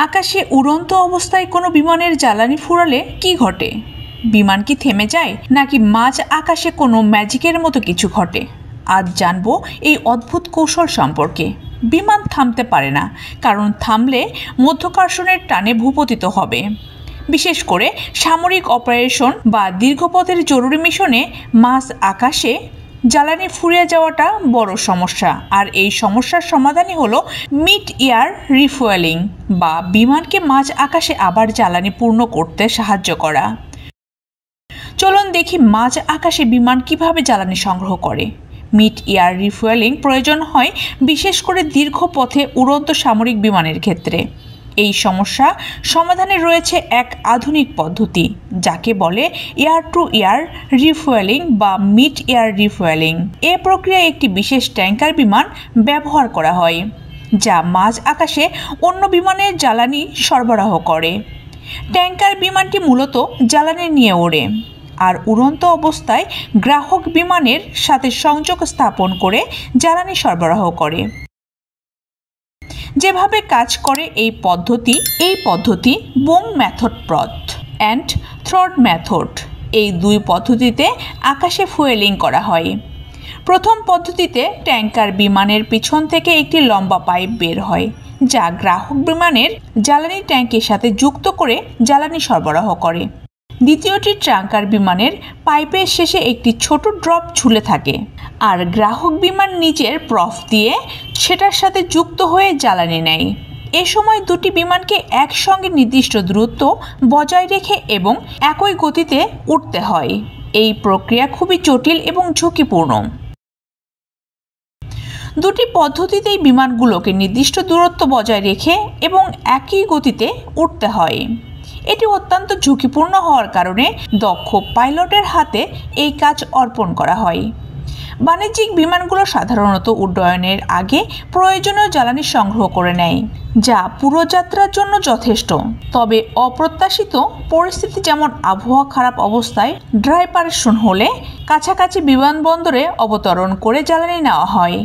আকাশে উড়ন্ত অবস্থায় কোনো বিমানের জ্বালানি ফুরালে কি ঘটে? বিমান কি থেমে যায়, নাকি মাঝ আকাশে কোনো ম্যাজিকের মতো কিছু ঘটে? আজ জানবো এই অদ্ভুত কৌশল সম্পর্কে। বিমান থামতে পারে না, কারণ থামলে মধ্যাকর্ষণের টানে ভূপতিত হবে। বিশেষ করে সামরিক অপারেশন বা দীর্ঘপথের জরুরি মিশনে মাঝ আকাশে জ্বালানি ফুরিয়ে যাওয়াটা বড় সমস্যা। আর এই সমস্যার সমাধানই হলো মিড এয়ার রিফুয়েলিং, বা বিমানকে মাঝ আকাশে আবার জ্বালানি পূর্ণ করতে সাহায্য করা। চলুন দেখি মাঝ আকাশে বিমান কিভাবে জ্বালানি সংগ্রহ করে। মিড এয়ার রিফুয়েলিং প্রয়োজন হয় বিশেষ করে দীর্ঘ পথে উড়ন্ত সামরিক বিমানের ক্ষেত্রে। এই সমস্যা সমাধানে রয়েছে এক আধুনিক পদ্ধতি, যাকে বলে এয়ার টু এয়ার রিফুয়েলিং বা মিড এয়ার রিফুয়েলিং। এ প্রক্রিয়ায় একটি বিশেষ ট্যাঙ্কার বিমান ব্যবহার করা হয়, যা মাঝ আকাশে অন্য বিমানের জ্বালানি সরবরাহ করে। ট্যাঙ্কার বিমানটি মূলত জ্বালানি নিয়ে ওড়ে, আর উড়ন্ত অবস্থায় গ্রাহক বিমানের সাথে সংযোগ স্থাপন করে জ্বালানি সরবরাহ করে। যেভাবে কাজ করে এই পদ্ধতি বোং মেথড পথ অ্যান্ড থ্রড মেথড, এই দুই পদ্ধতিতে আকাশে ফুয়েলিং করা হয়। প্রথম পদ্ধতিতে ট্যাঙ্কার বিমানের পিছন থেকে একটি লম্বা পাইপ বের হয়, যা গ্রাহক বিমানের জ্বালানি ট্যাঙ্কের সাথে যুক্ত করে জ্বালানি সরবরাহ করে। দ্বিতীয়টি ট্যাঙ্কার বিমানের পাইপের শেষে একটি ছোট ড্রপ ঝুলে থাকে, আর গ্রাহক বিমান নিজের প্রফ দিয়ে সেটার সাথে যুক্ত হয়ে জ্বালানি নেয়। এ সময় দুটি বিমানকে একসঙ্গে নির্দিষ্ট দূরত্ব বজায় রেখে এবং একই গতিতে উঠতে হয়। এই প্রক্রিয়া খুবই জটিল এবং ঝুঁকিপূর্ণ। দুটি পদ্ধতিতেই বিমানগুলোকে নির্দিষ্ট দূরত্ব বজায় রেখে এবং একই গতিতে উঠতে হয়। এটি অত্যন্ত ঝুঁকিপূর্ণ হওয়ার কারণে দক্ষ পাইলটের হাতে এই কাজ অর্পণ করা হয়। বাণিজ্যিক বিমানগুলো সাধারণত উড্ডয়নের আগে প্রয়োজনীয় জ্বালানি সংগ্রহ করে নেয়, যা পুরো যাত্রার জন্য যথেষ্ট। তবে অপ্রত্যাশিত পরিস্থিতি, যেমন আবহাওয়া খারাপ অবস্থায় ড্রাই পারেশন হলে, কাছাকাছি বিমানবন্দরে অবতরণ করে জ্বালানি নেওয়া হয়।